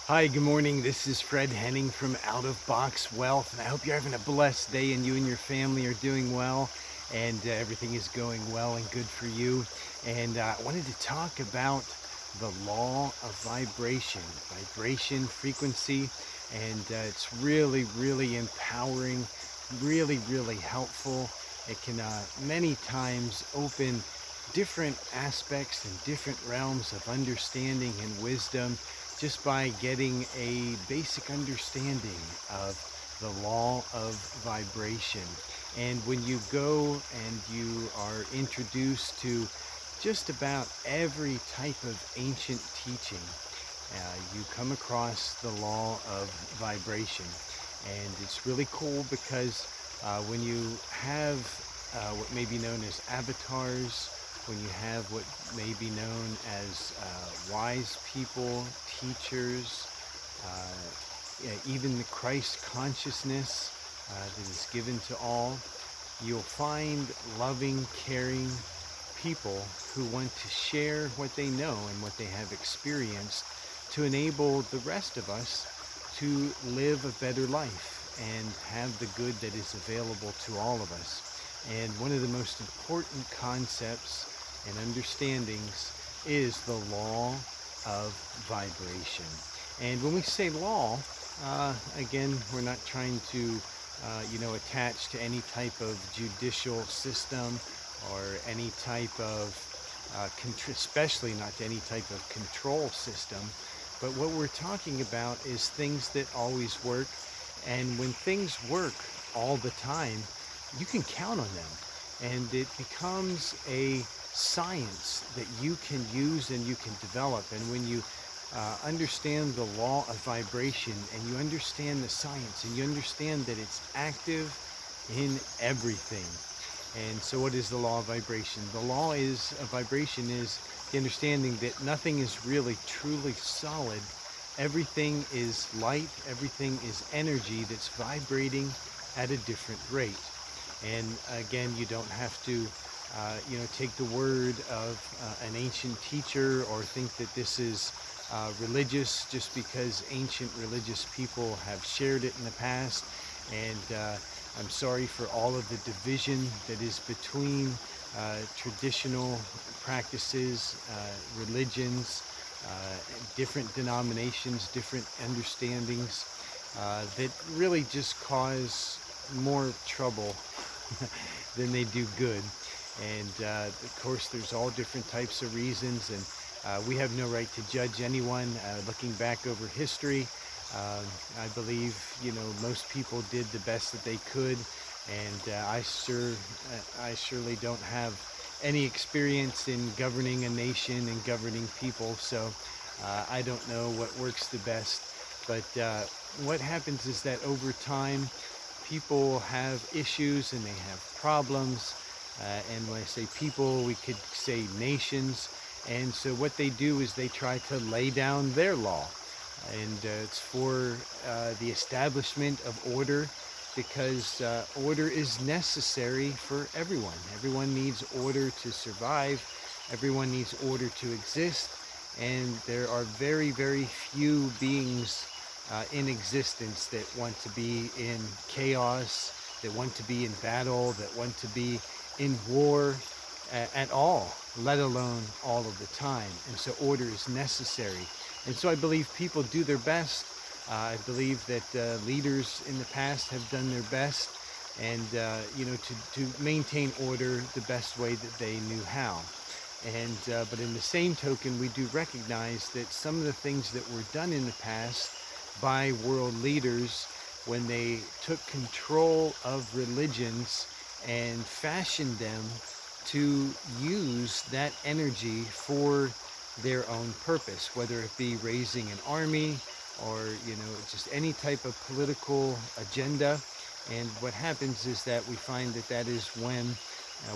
Hi, good morning. This is Fred Henning from Out of Box Wealth, and I hope you're having a blessed day and you and your family are doing well and everything is going well and good for you. And I wanted to talk about the law of vibration, frequency, and it's really, really empowering, really helpful. It can many times open different aspects and different realms of understanding and wisdom just by getting a basic understanding of the law of vibration. And when you go and you are introduced to just about every type of ancient teaching, you come across the law of vibration. And it's really cool because when you have what may be known as avatars, when you have what may be known as wise people, teachers, yeah, even the Christ consciousness that is given to all, you'll find loving, caring people who want to share what they know and what they have experienced to enable the rest of us to live a better life and have the good that is available to all of us. And one of the most important concepts and understandings is the law of vibration. And when we say law, again, we're not trying to, attach to any type of judicial system or any type of, especially not to any type of control system. But what we're talking about is things that always work. And when things work all the time, you can count on them. And it becomes a science that you can use and you can develop. And when you understand the law of vibration and you understand the science and you understand that it's active in everything. And so what is the law of vibration? The law is of vibration is the understanding that nothing is really truly solid. Everything is light, everything is energy that's vibrating at a different rate. And again, you don't have to take the word of an ancient teacher or think that this is religious just because ancient religious people have shared it in the past. And I'm sorry for all of the division that is between traditional practices, religions, different denominations, different understandings that really just cause more trouble than they do good. And of course, there's all different types of reasons, and we have no right to judge anyone. Looking back over history, I believe most people did the best that they could, and I surely don't have any experience in governing a nation and governing people, so I don't know what works the best. But what happens is that over time, people have issues and they have problems. And when I say people, we could say nations. And so what they do is they try to lay down their law. And it's for the establishment of order because order is necessary for everyone. Everyone needs order to survive. Everyone needs order to exist. And there are very few beings in existence that want to be in chaos, that want to be in battle, that want to be in war at all, let alone all of the time. And so order is necessary. And so I believe people do their best. I believe that leaders in the past have done their best and, to maintain order the best way that they knew how. And but in the same token, we do recognize that some of the things that were done in the past by world leaders when they took control of religions and fashioned them to use that energy for their own purpose, whether it be raising an army or just any type of political agenda. And what happens is that we find that that is when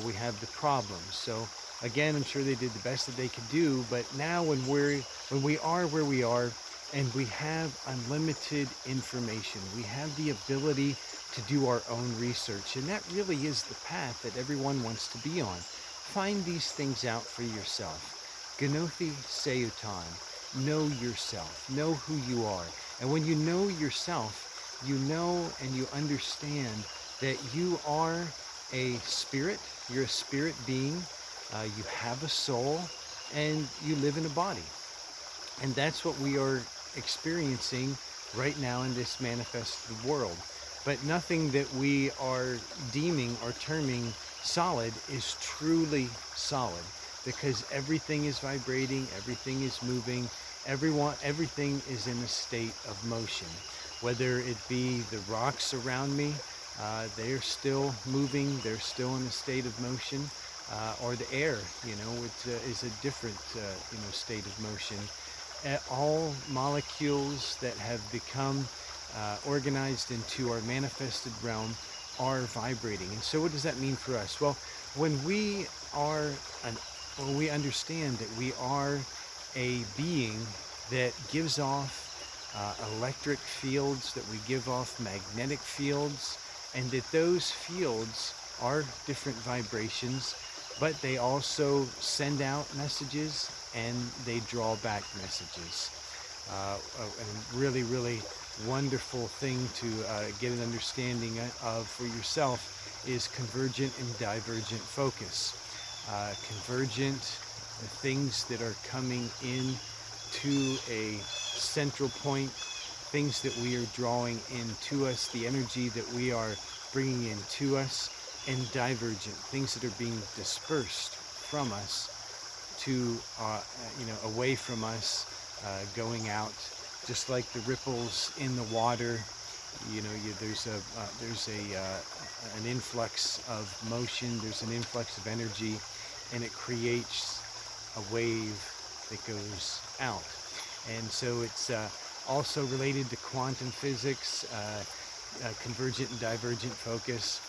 we have the problems. So again, I'm sure they did the best that they could do, but now when we are where we are and we have unlimited information, we have the ability to do our own research, and that really is the path that everyone wants to be on. Find these things out for yourself. Gnothi Seutan. know yourself, know who you are. And when you know yourself, you know and you understand that you are a spirit, you're a spirit being, you have a soul, and you live in a body. And that's what we are experiencing right now in this manifested world. But nothing that we are deeming or terming solid is truly solid, because everything is vibrating, everything is moving, everything is in a state of motion. Whether it be the rocks around me, they're still moving, they're still in a state of motion, or the air, which is a different, state of motion. All molecules that have become organized into our manifested realm are vibrating. And so what does that mean for us? Well, when we are when we understand that we are a being that gives off electric fields, that we give off magnetic fields, and that those fields are different vibrations, but they also send out messages and they draw back messages. A really, really wonderful thing to get an understanding of for yourself is convergent and divergent focus. Convergent, the things that are coming in to a central point, things that we are drawing into us, the energy that we are bringing into us, and divergent, things that are being dispersed from us to, away from us, going out, just like the ripples in the water. There's an influx of motion, there's an influx of energy, and it creates a wave that goes out. And so it's also related to quantum physics, convergent and divergent focus,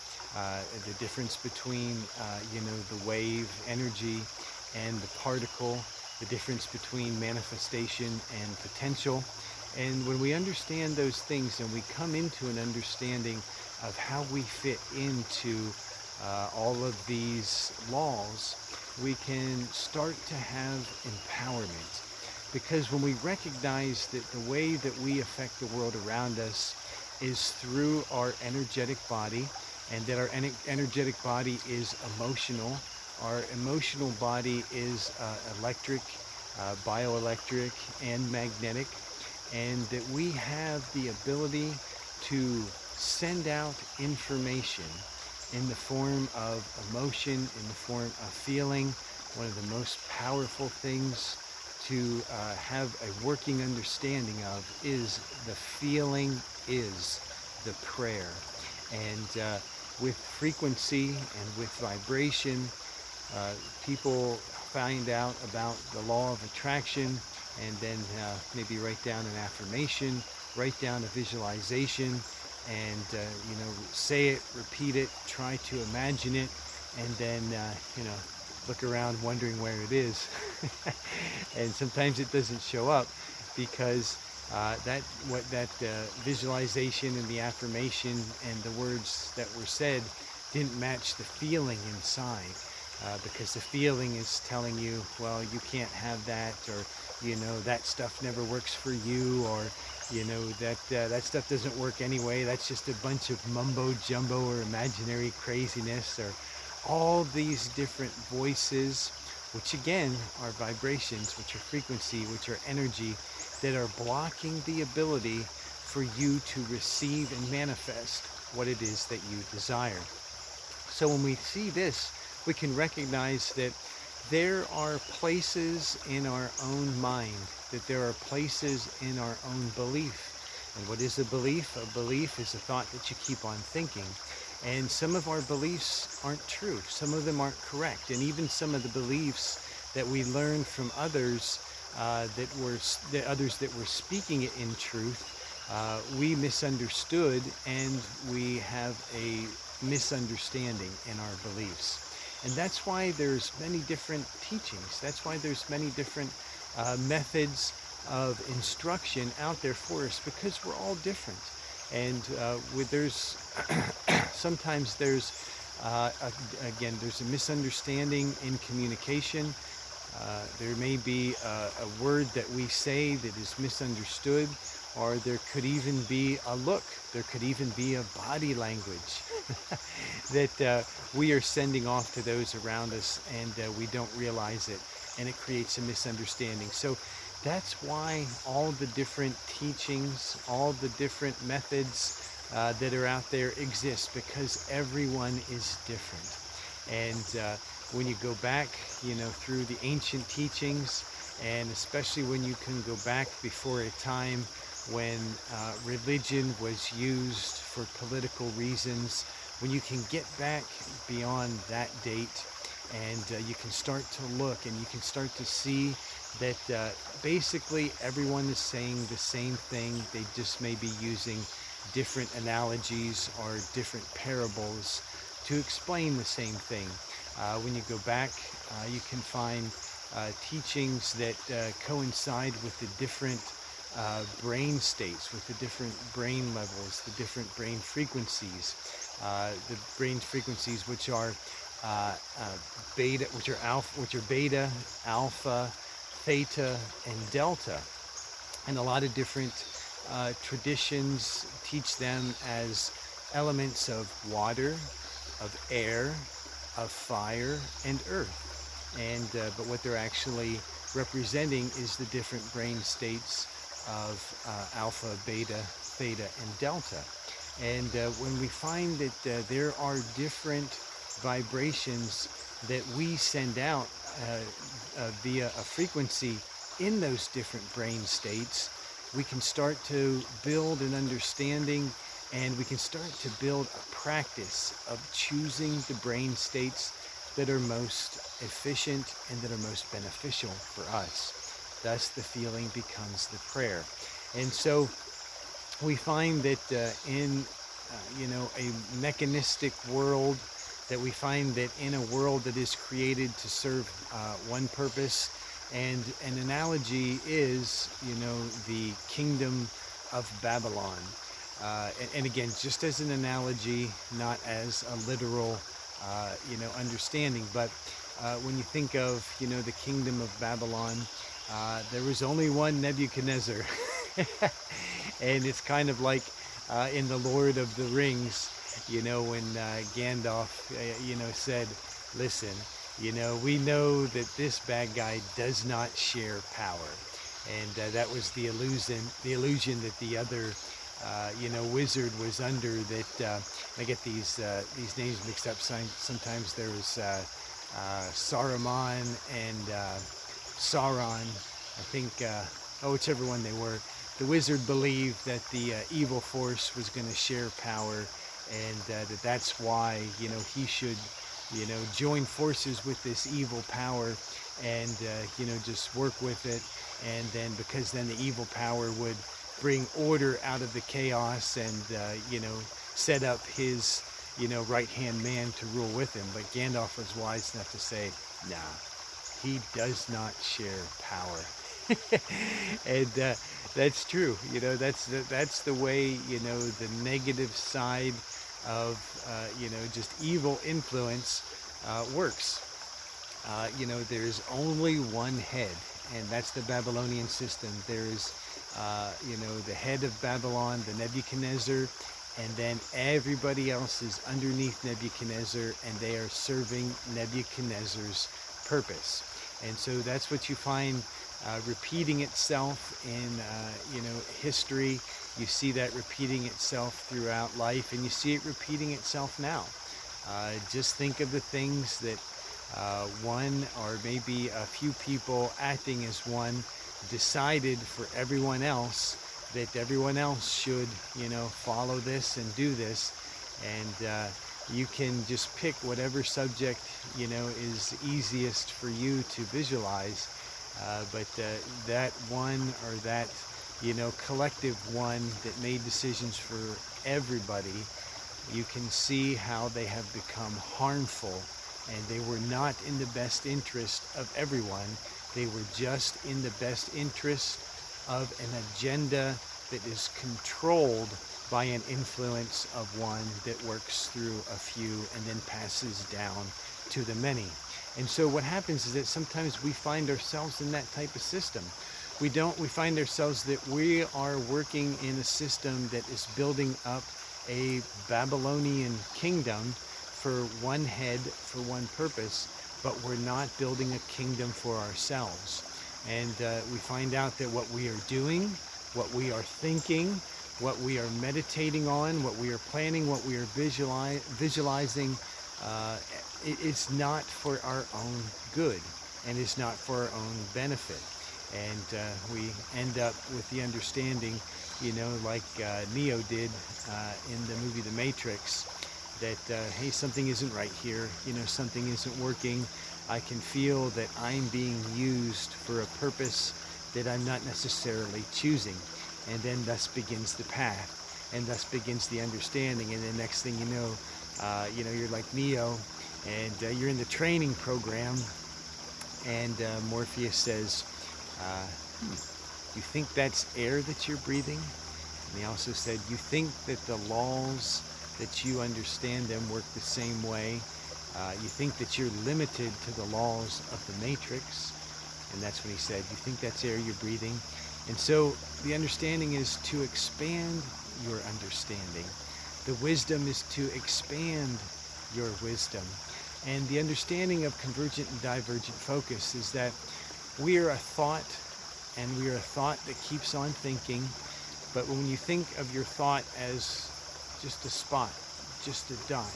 the difference between, the wave energy and the particle, the difference between manifestation and potential. And when we understand those things and we come into an understanding of how we fit into all of these laws, we can start to have empowerment. Because when we recognize that the way that we affect the world around us is through our energetic body, and that our energetic body is emotional, our emotional body is electric, bioelectric, and magnetic, and that we have the ability to send out information in the form of emotion, in the form of feeling. One of the most powerful things to have a working understanding of is the feeling is the prayer. And with frequency and with vibration, people find out about the law of attraction, and then maybe write down an affirmation, write down a visualization, and say it, repeat it, try to imagine it, and then look around wondering where it is. And sometimes it doesn't show up because that visualization and the affirmation and the words that were said didn't match the feeling inside, because the feeling is telling you, well, you can't have that, or that stuff never works for you, or that stuff doesn't work anyway, that's just a bunch of mumbo jumbo or imaginary craziness, or all these different voices, which again are vibrations, which are frequency, which are energy, that are blocking the ability for you to receive and manifest what it is that you desire. So when we see this, we can recognize that there are places in our own mind, that there are places in our own belief. And what is a belief? A belief is a thought that you keep on thinking. And some of our beliefs aren't true. Some of them aren't correct. And even some of the beliefs that we learn from others, others that were speaking it in truth, we misunderstood, and we have a misunderstanding in our beliefs. And that's why there's many different teachings. That's why there's many different methods of instruction out there for us, because we're all different. And there's sometimes there's there's a misunderstanding in communication. There may be a word that we say that is misunderstood, or there could even be a look, there could even be a body language that we are sending off to those around us, and we don't realize it, and it creates a misunderstanding. So that's why all the different teachings, all the different methods that are out there exist, because everyone is different. And when you go back, through the ancient teachings, and especially when you can go back before a time when religion was used for political reasons, when you can get back beyond that date, and you can start to look and you can start to see that basically everyone is saying the same thing. They just may be using different analogies or different parables to explain the same thing. When you go back, you can find teachings that coincide with the different brain states, with the different brain levels, the different brain frequencies, the brain frequencies which are beta, which are beta, alpha, theta, and delta. And a lot of different traditions teach them as elements of water, of air, of fire, and earth. And but what they're actually representing is the different brain states of alpha, beta, theta, and delta. And when we find that there are different vibrations that we send out via a frequency in those different brain states, we can start to build an understanding, and we can start to build a practice of choosing the brain states that are most efficient and that are most beneficial for us. Thus, the feeling becomes the prayer. And so we find that in a mechanistic world, that we find that in a world that is created to serve one purpose, and an analogy is, the kingdom of Babylon. And again, just as an analogy, not as a literal, understanding. But when you think of, the kingdom of Babylon, there was only one Nebuchadnezzar. And it's kind of like in the Lord of the Rings, when Gandalf, said, listen, we know that this bad guy does not share power. And that was the illusion that the other wizard was under. That I get these names mixed up. Sometimes there was Saruman and Sauron. I think, whichever one they were. The wizard believed that the evil force was going to share power, and that's why he should join forces with this evil power, and just work with it. And then, because then the evil power would bring order out of the chaos, and set up his right-hand man to rule with him. But Gandalf was wise enough to say, nah, he does not share power. And that's true. That's the way the negative side of just evil influence works. There's only one head, and that's the Babylonian system. There's the head of Babylon, the Nebuchadnezzar, and then everybody else is underneath Nebuchadnezzar, and they are serving Nebuchadnezzar's purpose. And so that's what you find repeating itself in history. You see that repeating itself throughout life, and you see it repeating itself now. Just think of the things that one, or maybe a few people acting as one, decided for everyone else, that everyone else should follow this and do this. And you can just pick whatever subject is easiest for you to visualize, but that one, or that collective one that made decisions for everybody, you can see how they have become harmful, and they were not in the best interest of everyone. They were just in the best interest of an agenda that is controlled by an influence of one that works through a few and then passes down to the many. And so what happens is that sometimes we find ourselves in that type of system. We find ourselves that we are working in a system that is building up a Babylonian kingdom for one head, for one purpose, but we're not building a kingdom for ourselves. And we find out that what we are doing, what we are thinking, what we are meditating on, what we are planning, what we are visualizing, it's not for our own good and is not for our own benefit. And we end up with the understanding, like Neo did in the movie The Matrix, that, hey, something isn't right here, something isn't working. I can feel that I'm being used for a purpose that I'm not necessarily choosing. And then thus begins the path, and thus begins the understanding. And then next thing you know, you're like Neo, and you're in the training program, and Morpheus says, you think that's air that you're breathing? And he also said, you think that the laws that you understand them work the same way? You think that you're limited to the laws of the Matrix? And that's when he said, you think that's air you're breathing? And so the understanding is to expand your understanding. The wisdom is to expand your wisdom. And the understanding of convergent and divergent focus is that we are a thought, and we are a thought that keeps on thinking. But when you think of your thought as just a spot, just a dot,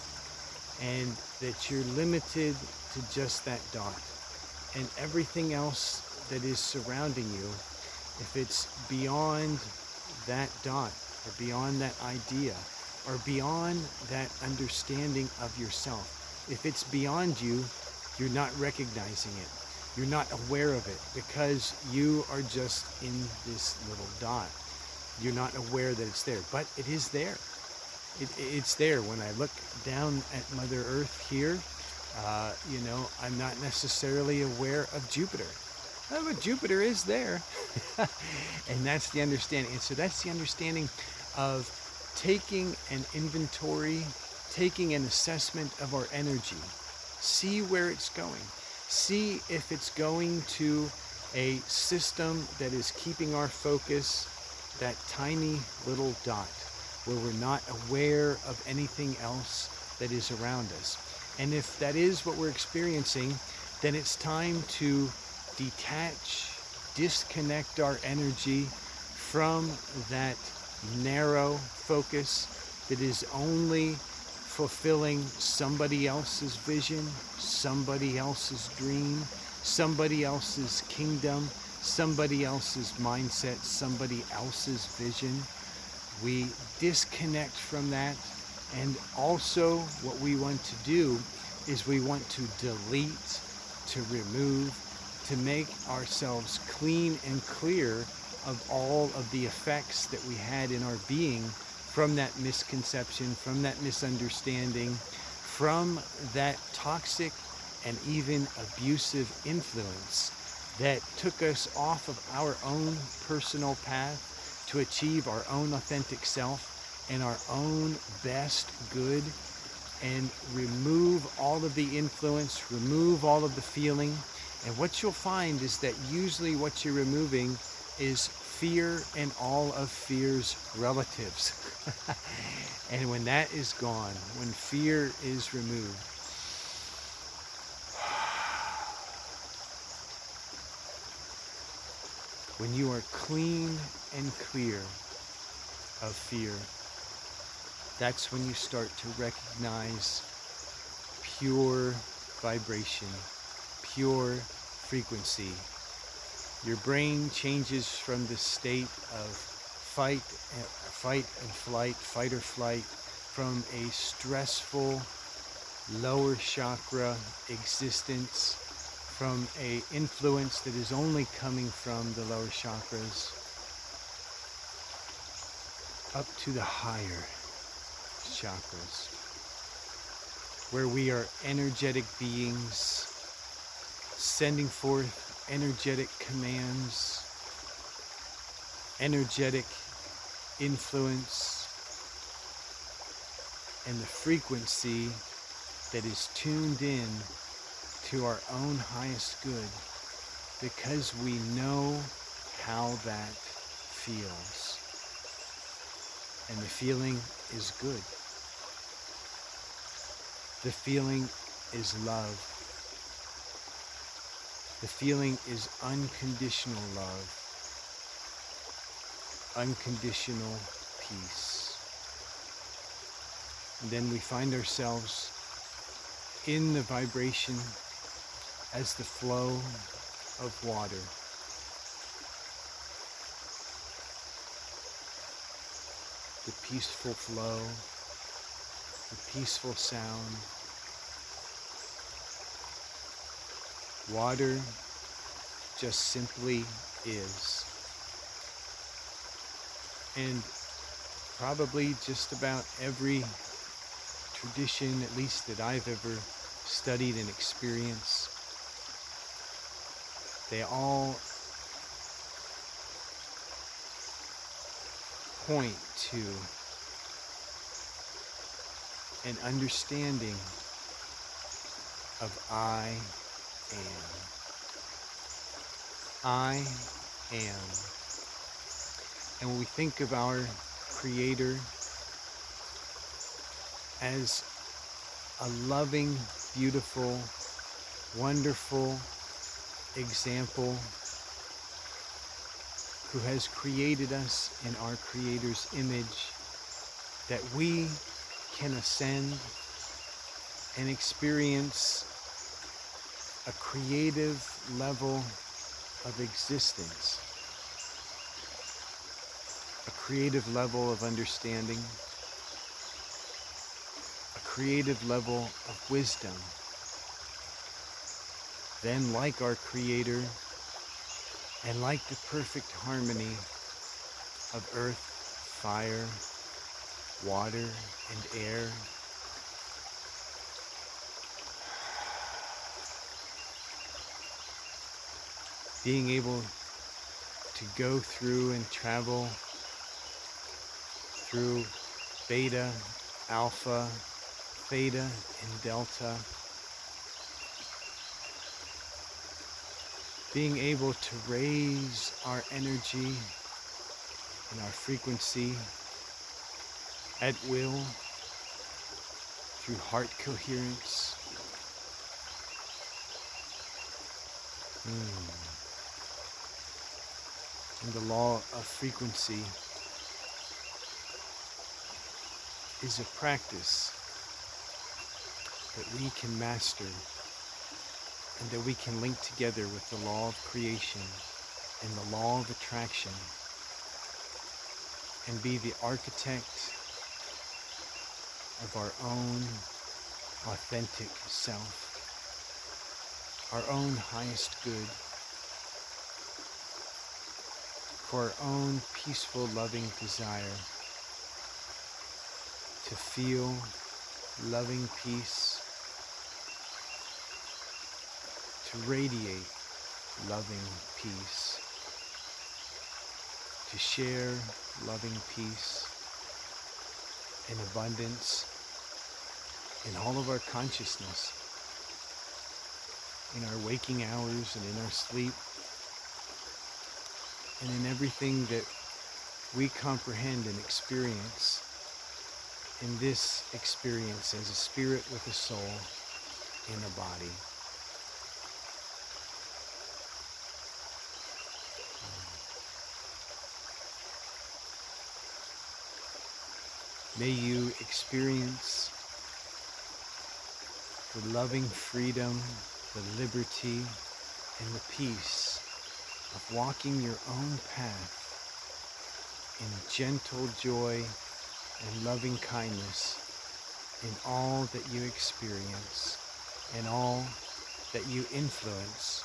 and that you're limited to just that dot, and everything else that is surrounding you, if it's beyond that dot, or beyond that idea, or beyond that understanding of yourself, if it's beyond you, you're not recognizing it. You're not aware of it because you are just in this little dot. You're not aware that it's there, but it is there. It's there. When I look down at Mother Earth here, I'm not necessarily aware of Jupiter. But Jupiter is there. And that's the understanding. And so that's the understanding of taking an inventory, taking an assessment of our energy. See where it's going. See if it's going to a system that is keeping our focus, that tiny little dot, where we're not aware of anything else that is around us. And if that is what we're experiencing, then it's time to detach, disconnect our energy from that narrow focus that is only fulfilling somebody else's vision, somebody else's dream, somebody else's kingdom, somebody else's mindset, somebody else's vision. We disconnect from that. And also what we want to do is we want to delete, to remove, to make ourselves clean and clear of all of the effects that we had in our being from that misconception, from that misunderstanding, from that toxic and even abusive influence that took us off of our own personal path to achieve our own authentic self and our own best good, and remove all of the influence, remove all of the feeling. And what you'll find is that usually what you're removing is fear and all of fear's relatives. And when that is gone, when fear is removed, when you are clean and clear of fear, that's when you start to recognize pure vibration, pure frequency. Your brain changes from the state of fight and flight, fight or flight, from a stressful lower chakra existence, from a influence that is only coming from the lower chakras, up to the higher chakras, where we are energetic beings sending forth energetic commands, energetic influence, and the frequency that is tuned in to our own highest good because we know how that feels. And the feeling is good. The feeling is love. The feeling is unconditional love, unconditional peace. And then we find ourselves in the vibration as the flow of water. The peaceful flow, the peaceful sound. Water just simply is. And probably just about every tradition, at least that I've ever studied and experienced, they all point to an understanding of I am. I am. And when we think of our Creator as a loving, beautiful, wonderful example who has created us in our Creator's image, that we can ascend and experience a creative level of existence, a creative level of understanding, a creative level of wisdom. Then, like our Creator, and like the perfect harmony of earth, fire, water, and air, being able to go through and travel through beta, alpha, theta, and delta, being able to raise our energy and our frequency at will through heart coherence. And the law of frequency is a practice that we can master and that we can link together with the law of creation and the law of attraction and be the architect of our own authentic self, our own highest good, for our own peaceful, loving desire to feel loving peace, to radiate loving peace, to share loving peace in abundance in all of our consciousness, in our waking hours and in our sleep, and in everything that we comprehend and experience in this experience as a spirit with a soul in a body. May you experience the loving freedom, the liberty, and the peace of walking your own path in gentle joy and loving kindness in all that you experience and all that you influence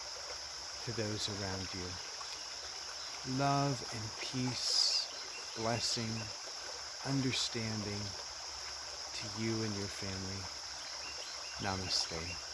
to those around you. Love and peace, blessing, understanding to you and your family. Namaste.